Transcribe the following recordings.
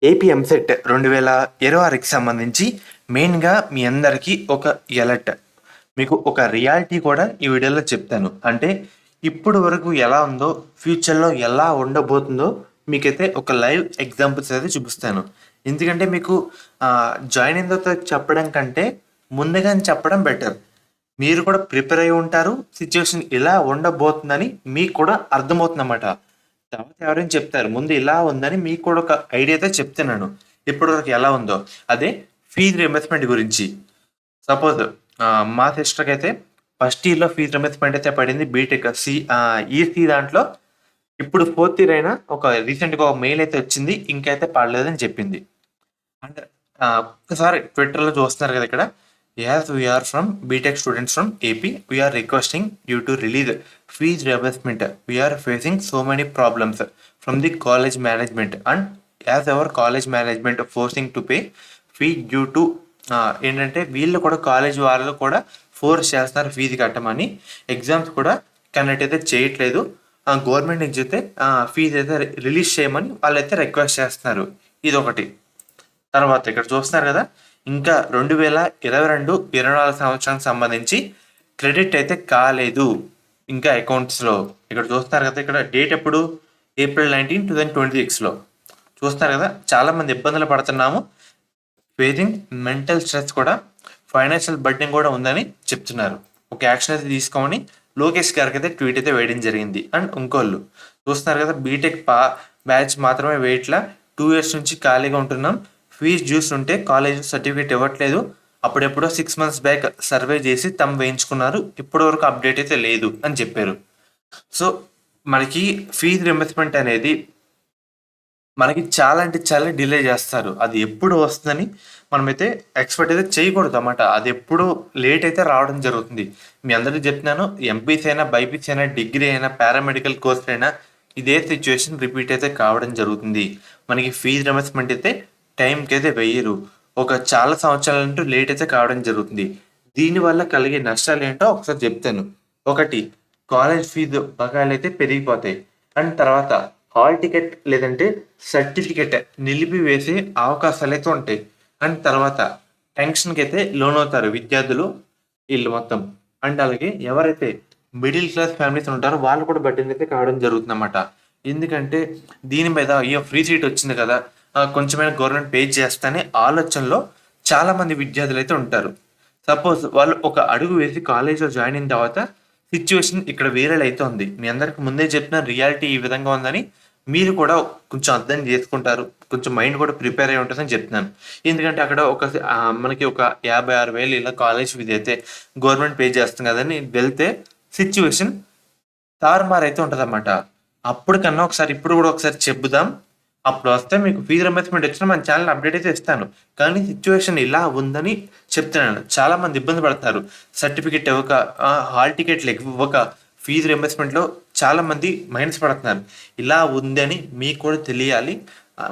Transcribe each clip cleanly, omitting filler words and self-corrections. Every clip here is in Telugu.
ఏపీ ఎంసెట్ 2026కి సంబంధించి మెయిన్‌గా మీ అందరికీ ఒక అలర్ట్. మీకు ఒక రియాలిటీ కూడా ఈ వీడియోలో చెప్తాను. అంటే ఇప్పుడు వరకు ఎలా ఉందో, ఫ్యూచర్‌లో ఎలా ఉండబోతుందో మీకైతే ఒక లైవ్ ఎగ్జాంపుల్స్ అయితే చూపిస్తాను. ఎందుకంటే మీకు జాయిన్ అయిన తర్వాత చెప్పడం కంటే ముందుగానే చెప్పడం బెటర్. మీరు కూడా ప్రిపేర్ అయ్యి ఉంటారు. సిట్యుయేషన్ ఇలా ఉండబోతుందని మీకు కూడా అర్థమవుతుందన్నమాట. తర్వాత ఎవరైనా చెప్తారు. ముందు ఇలా ఉందని మీకు కూడా ఒక ఐడియా అయితే చెప్తున్నాను. ఇప్పటివరకు ఎలా ఉందో. అదే ఫీజ్ రీయింబర్స్‌మెంట్ గురించి. సపోజ్ మా సిస్టర్‌కైతే ఫస్ట్ ఇయర్‌లో ఫీజ్ రీయింబర్స్‌మెంట్ అయితే పడింది. బీటెక్ ఈసీ దాంట్లో ఇప్పుడు ఫోర్త్ ఇయర్ అయినా రీసెంట్‌గా ఒక మెయిల్ అయితే వచ్చింది. ఇంకైతే పడలేదని చెప్పింది. అండ్ ఒక్కసారి ట్విట్టర్‌లో చూస్తున్నారు కదా ఇక్కడ. As we are from BTech students from AP. We are requesting you to release fees reimbursement. We are facing so many problems from the college management and as our college management forcing to pay fee due to ఏంటంటే వీళ్ళు కూడా కాలేజ్ వాళ్ళు కూడా ఫోర్స్ చేస్తున్నారు ఫీజు కట్టమని. ఎగ్జామ్స్ కూడా కండక్ట్ అయితే చేయట్లేదు. గవర్నమెంట్ నుంచి అయితే ఫీజు అయితే రిలీజ్ చేయమని వాళ్ళైతే రిక్వెస్ట్ చేస్తున్నారు. ఇదొకటి. తర్వాత ఇక్కడ చూస్తున్నారు కదా, ఇంకా 2022, 24 సంవత్సరానికి సంబంధించి క్రెడిట్ అయితే కాలేదు ఇంకా అకౌంట్స్లో. ఇక్కడ చూస్తున్నారు కదా, ఇక్కడ డేట్ ఎప్పుడు? April 19, 2026లో చూస్తున్నారు కదా. చాలా మంది ఇబ్బందులు పడుతున్నాము. ఫేసింగ్ మెంటల్ స్ట్రెస్ కూడా, ఫైనాన్షియల్ బర్డెన్ కూడా ఉందని చెప్తున్నారు. ఒక యాక్షన్ అయితే తీసుకోమని లోకేష్ గారికి అయితే ట్వీట్ అయితే వేయడం జరిగింది. అండ్ ఇంకోళ్ళు చూస్తున్నారు కదా, బీటెక్ బ్యాచ్ మాత్రమే వేయట్లా, 2 years నుంచి ఖాళీగా ఉంటున్నాం. ఫీజు డ్యూస్ ఉంటే కాలేజ్ సర్టిఫికేట్ ఇవ్వట్లేదు. అప్పుడెప్పుడో 6 months బ్యాక్ సర్వే చేసి తమ వేయించుకున్నారు. ఇప్పటివరకు అప్డేట్ అయితే లేదు అని చెప్పారు. సో మనకి ఫీజు రింబర్స్మెంట్ అనేది మనకి చాలా అంటే చాలా డిలే చేస్తారు. అది ఎప్పుడు వస్తుందని మనమైతే ఎక్స్‌పెక్ట్ అయితే చేయకూడదు అన్నమాట. అది ఎప్పుడు లేట్ అయితే రావడం జరుగుతుంది. మీ అందరికీ చెప్తున్నాను, ఎంపీసీ అయినా, బైపీసీ అయినా, డిగ్రీ అయినా, పారామెడికల్ కోర్సులైనా ఇదే సిట్యుయేషన్ రిపీట్ అయితే కావడం జరుగుతుంది. మనకి ఫీజ్ రింబర్స్‌మెంట్ అయితే టైంకి అయితే వెయ్యరు. ఒక చాలా సంవత్సరాలంటూ లేట్ అయితే కావడం జరుగుతుంది. దీనివల్ల కలిగే నష్టాలేంటో ఒకసారి చెప్తాను. ఒకటి, కాలేజ్ ఫీజు బకాయిలైతే పెరిగిపోతాయి. అండ్ తర్వాత హాల్ టికెట్ లేదంటే సర్టిఫికెట్ నిలిపివేసే అవకాశాలైతే ఉంటాయి. అండ్ తర్వాత టెన్షన్‌కి అయితే లోనవుతారు విద్యార్థులు ఈళ్ళు మొత్తం. అండ్ అలాగే ఎవరైతే మిడిల్ క్లాస్ ఫ్యామిలీస్ ఉంటారో వాళ్ళు కూడా బర్డెన్ అయితే కావడం జరుగుతుందన్నమాట. ఎందుకంటే దీని మీద అయ్యో! ఫ్రీ సీట్ వచ్చింది కదా, కొంచెమైనా గవర్నమెంట్ పే చేస్తనే ఆలోచనలో చాలామంది విద్యార్థులైతే ఉంటారు. సపోజ్ వాళ్ళు ఒక అడుగు వేసి కాలేజ్‌లో జాయిన్ అయిన తర్వాత సిట్యుయేషన్ ఇక్కడ వేరేలా ఉంది. మీ అందరికి ముందే చెప్తున్నాను, రియాలిటీ ఈ విధంగా ఉందని. మీరు కూడా కొంచెం అర్థం చేసుకుంటారు. కొంచెం మైండ్ కూడా ప్రిపేర్ అయ్యి ఉంటదని చెప్తున్నాను. ఎందుకంటే అక్కడ మనకి ఒక 56,000 ఇలా కాలేజ్ ఫీజ్ అయితే గవర్నమెంట్ పే చేస్తుంది కదని వెళ్తే సిట్యుయేషన్ తారుమారైతే ఉంటదన్నమాట. అప్పటికన్నా ఒకసారి ఇప్పుడు కూడా ఒకసారి చెప్పుదాం. అప్పుడొస్తే మీకు ఫీజ్ రింబర్స్‌మెంట్ వచ్చినా మన ఛానెల్‌లో అప్డేట్ అయితే ఇస్తాను. కానీ సిట్యుయేషన్ ఇలా ఉందని చెప్తున్నాను. చాలా మంది ఇబ్బంది పడతారు. సర్టిఫికేట్ ఇవ్వక, హాల్ టికెట్లు ఇవ్వక, ఫీజ్ రింబర్స్‌మెంట్‌లో చాలా మంది మైనస్ పడుతున్నారు. ఇలా ఉందని మీకు కూడా తెలియాలి.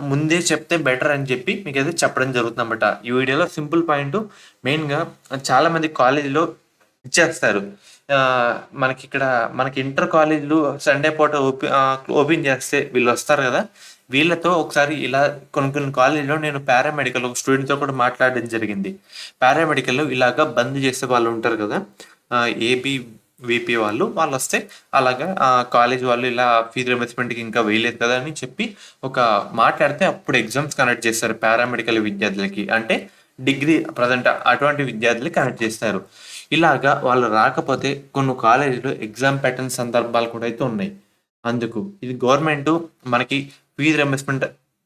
ముందే చెప్తే బెటర్ అని చెప్పి మీకైతే చెప్పడం జరుగుతుందన్నమాట. ఈ వీడియోలో సింపుల్ పాయింటు మెయిన్‌గా చాలా మంది కాలేజీలో ఇచ్చేస్తారు. మనకిక్కడ మనకి ఇంటర్ కాలేజీలు సండే పూట ఓపెన్ చేస్తే వీళ్ళొస్తారు గదా, వీళ్ళతో ఒకసారి ఇలా కొన్ని కొన్ని కాలేజీలో నేను పారామెడికల్ ఒక స్టూడెంట్‌తో కూడా మాట్లాడడం జరిగింది. పారామెడికల్‌లో ఇలాగ బంద్ చేసే వాళ్ళు ఉంటారు కదా, ఏబీ, వీపీ వాళ్ళొస్తే అలాగా కాలేజ్ వాళ్ళు ఇలా ఫీజ్ రింబర్స్‌మెంట్‌కి ఇంకా వేయలేదు కదా అని చెప్పి మాట్లాడితే అప్పుడు ఎగ్జామ్స్ కండక్ట్ చేస్తారు పారామెడికల్ విద్యార్థులకి. అంటే డిగ్రీ ప్రజెంట్ అటువంటి విద్యార్థులకి కండక్ట్ చేస్తారు. ఇలాగా వాళ్ళు రాకపోతే కొన్ని కాలేజీలో ఎగ్జామ్ పెట్టని సందర్భాలు కూడా అయితే ఉన్నాయి. అందుకు ఇది గవర్నమెంటు మనకి ఫీజ్ రింబర్స్‌మెంట్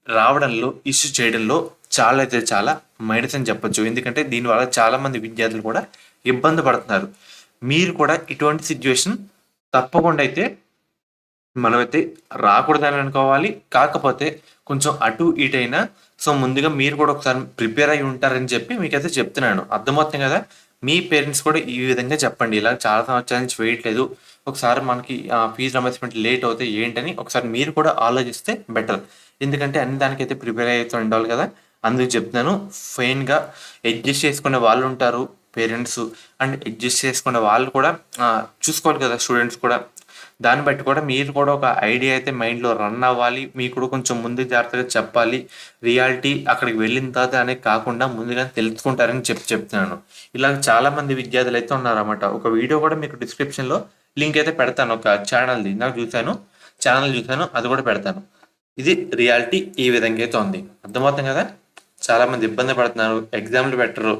రావడంలో, ఇష్యూ చేయడంలో చాలా అయితే చాలా మైనస్ అని చెప్పొచ్చు. ఎందుకంటే దీనివల్ల చాలామంది విద్యార్థులు కూడా ఇబ్బంది పడుతున్నారు. మీరు కూడా ఇటువంటి సిట్యుయేషన్ తప్పకుండా అయితే మనమైతే రాకూడదని అనుకోవాలి. కాకపోతే కొంచెం అటు ఇటైనా ముందుగా మీరు కూడా ఒకసారి ప్రిపేర్ అయ్యి ఉంటారని చెప్పి మీకైతే చెప్తున్నాను. అర్థమవుతుంది గదా! మీ పేరెంట్స్ కూడా ఈ విధంగా చెప్పండి. ఇలా చాలా సంవత్సరాల నుంచి వేయట్లేదు. ఒకసారి మనకి ఫీజ్ రింబర్స్‌మెంట్ లేట్ అవుతే ఏంటని ఒకసారి మీరు కూడా ఆలోచిస్తే బెటర్. ఎందుకంటే అన్ని దానికైతే ప్రిపేర్ అయితూ ఉండాలి గదా, అందుకు చెప్తున్నాను. ఫైన్‌గా అడ్జస్ట్ చేసుకునే వాళ్ళుంటారు పేరెంట్సు. అండ్ అడ్జస్ట్ చేసుకునే వాళ్ళు కూడా చూసుకోవాలి కదా స్టూడెంట్స్ కూడా. దాన్ని బట్టి కూడా మీరు కూడా ఒక ఐడియా అయితే మైండ్‌లో రన్ అవ్వాలి. మీకు కూడా కొంచెం ముందు జాగ్రత్తగా చెప్పాలి. రియాలిటీ అక్కడికి వెళ్ళిన తర్వాత అనేది కాకుండా ముందుగానే తెలుసుకుంటారని చెప్తున్నాను. ఇలాగ చాలామంది విద్యార్థులైతే ఉన్నారన్నమాట. ఒక వీడియో కూడా మీకు డిస్క్రిప్షన్‌లో లింక్ అయితే పెడతాను. ఒక ఛానెల్‌ది. ఛానెల్ చూసాను. అది కూడా పెడతాను. ఇది రియాలిటీ ఈ విధంగా అయితే ఉంది. అర్థమవుతుంది కదా! చాలామంది ఇబ్బంది పడుతున్నారు. ఎగ్జామ్‌లు పెట్టరు.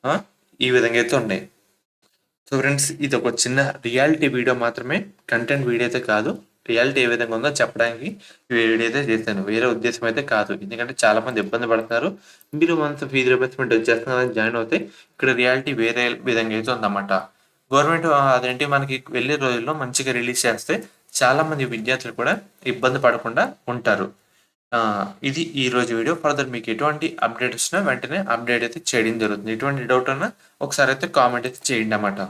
ఆ! ఈ విధంగా అయితే ఉన్నాయి. సో ఫ్రెండ్స్, ఇది ఒక చిన్న రియాలిటీ వీడియో మాత్రమే. కంటెంట్ వీడియో అయితే కాదు. రియాలిటీ ఏ విధంగా ఉందో చెప్పడానికి ఈ వీడియో అయితే చేశాను. వేరే ఉద్దేశ్యం అయితే కాదు. ఎందుకంటే చాలామంది ఇబ్బంది పడుతున్నారు. మీరు వన్స్ ఫీజు రీయింబర్స్‌మెంట్ వచ్చేస్తుందని జాయిన్ అవుతే ఇక్కడ రియాలిటీ వేరే విధంగా అయితే ఉందన్నమాట. గవర్నమెంట్ అదేంటి మనకి వెళ్ళే రోజుల్లో మంచిగా రిలీజ్ చేస్తే చాలామంది విద్యార్థులు కూడా ఇబ్బంది పడకుండా ఉంటారు. ఇది ఈరోజు వీడియో. ఫర్దర్ మీకు ఎటువంటి అప్డేట్ వచ్చినా వెంటనే అప్డేట్ అయితే చేయడం జరుగుతుంది. ఎటువంటి డౌట్ ఉన్నా ఒకసారి అయితే కామెంట్ అయితే చేయండి అన్నమాట.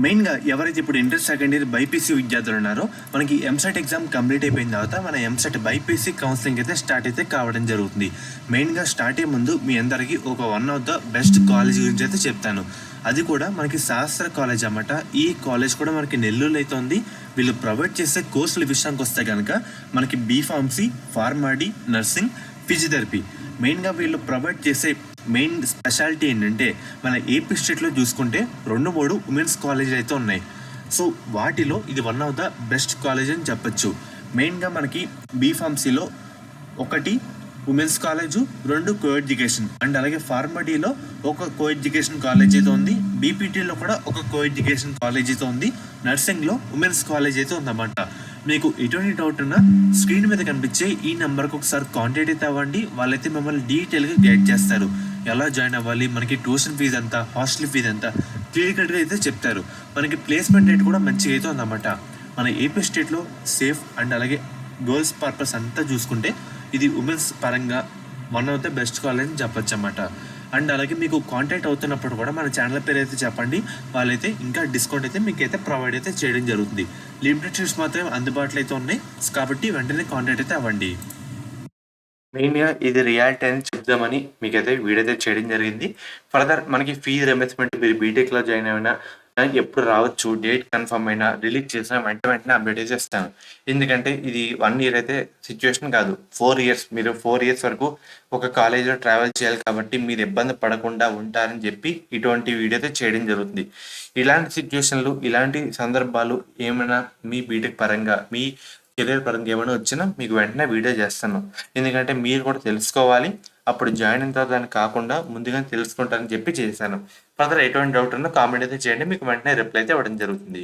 మెయిన్గా ఎవరైతే ఇప్పుడు ఇంటర్ సెకండ్ ఇయర్ బైపీసీ విద్యార్థులు ఉన్నారో మనకి ఎంసెట్ ఎగ్జామ్ కంప్లీట్ అయిపోయిన తర్వాత మన ఎంసెట్ బైపీసీ కౌన్సిలింగ్ అయితే స్టార్ట్ అయితే కావడం జరుగుతుంది. మెయిన్గా స్టార్ట్ అయ్యే ముందు మీ అందరికీ ఒక one of the best college గురించి అయితే చెప్తాను. అది కూడా మనకి శాస్త్ర కాలేజ్ అన్నమాట. ఈ కాలేజ్ కూడా మనకి నెల్లూరులో అయితే ఉంది. వీళ్ళు ప్రొవైడ్ చేసే కోర్సుల విషయానికి వస్తే కనుక మనకి బీఫార్మసీ, ఫార్మాడీ, నర్సింగ్, ఫిజియోథెరపీ మెయిన్గా వీళ్ళు ప్రొవైడ్ చేసే మెయిన్ స్పెషాలిటీ ఏంటంటే మన ఏపీ స్టేట్లో చూసుకుంటే 2-3 ఉమెన్స్ కాలేజీలు అయితే ఉన్నాయి. సో వాటిలో ఇది one of the best college అని చెప్పచ్చు. మెయిన్గా మనకి బీఫార్మసీలో 1 women's college, 2 co education and అలాగే ఫార్మడీలో ఒక కో ఎడ్యుకేషన్ కాలేజ్ అయితే ఉంది. బీపీటీలో కూడా ఒక కో ఎడ్యుకేషన్ కాలేజ్ అయితే ఉంది. నర్సింగ్లో ఉమెన్స్ కాలేజ్ అయితే ఉందన్నమాట. మీకు ఎటువంటి డౌట్ ఉన్నా స్క్రీన్ మీద కనిపించే ఈ నెంబర్కి ఒకసారి కాంటాక్ట్ అయితే అవ్వండి. వాళ్ళైతే మిమ్మల్ని డీటెయిల్గా గైడ్ చేస్తారు. ఎలా జాయిన్ అవ్వాలి, మనకి ట్యూషన్ ఫీజు ఎంత, హాస్టల్ ఫీజు ఎంత క్లియర్ కట్గా అయితే చెప్తారు. మనకి ప్లేస్మెంట్ రేట్ కూడా మంచిగా అయితే ఉందన్నమాట. మన ఏపీ స్టేట్లో సేఫ్ అండ్ అలాగే గర్ల్స్ పర్పస్ అంతా చూసుకుంటే ఇది ఉమెన్స్ పరంగా one of the best college అని చెప్పొచ్చు అన్నమాట. అండ్ అలాగే మీకు కాంటాక్ట్ అవుతున్నప్పుడు కూడా మన ఛానల్ పేరు అయితే చెప్పండి. వాళ్ళైతే ఇంకా డిస్కౌంట్ అయితే మీకు అయితే ప్రొవైడ్ అయితే చేయడం జరుగుతుంది. లిమిటెడ్ సీట్స్ మాత్రమే అందుబాటులో అయితే ఉన్నాయి కాబట్టి వెంటనే కాంటాక్ట్ అయితే అవ్వండి. మెయిన్‌గా ఇది రియాలిటీ అని చెప్దామని మీకైతే వీడియో అయితే చేయడం జరిగింది. ఫర్దర్ మనకి ఫీజు రీయింబర్స్‌మెంట్ మీరు బీటెక్‌లో జాయిన్ అయినా ఎప్పుడు రావచ్చు, డేట్ కన్ఫర్మ్ అయినా, రిలీజ్ చేసినా వెంటనే అప్డేట్ అయితే ఇస్తాను. ఎందుకంటే ఇది 1 ఇయర్ అయితే సిచ్యువేషన్ కాదు. 4 ఇయర్స్ మీరు 4 ఇయర్స్ వరకు ఒక కాలేజ్‌లో ట్రావెల్ చేయాలి కాబట్టి మీరు ఇబ్బంది పడకుండా ఉంటారని చెప్పి ఇటువంటి వీడియో అయితే చేయడం జరుగుతుంది. ఇలాంటి సిచ్యువేషన్‌లు, ఇలాంటి సందర్భాలు ఏమైనా మీ బీటెక్ పరంగా, మీ కెరీర్ పరంగా ఏమైనా వచ్చినా మీకు వెంటనే వీడియో చేస్తాను. ఎందుకంటే మీరు కూడా తెలుసుకోవాలి. అప్పుడు జాయిన్ అయిన తర్వాత అని కాకుండా ముందుగానే తెలుసుకుంటారని చెప్పి చేశాను. ఫర్దర్ ఎటువంటి డౌట్ ఉన్నా కామెంట్ అయితే చేయండి. మీకు వెంటనే రిప్లై అయితే ఇవ్వడం జరుగుతుంది.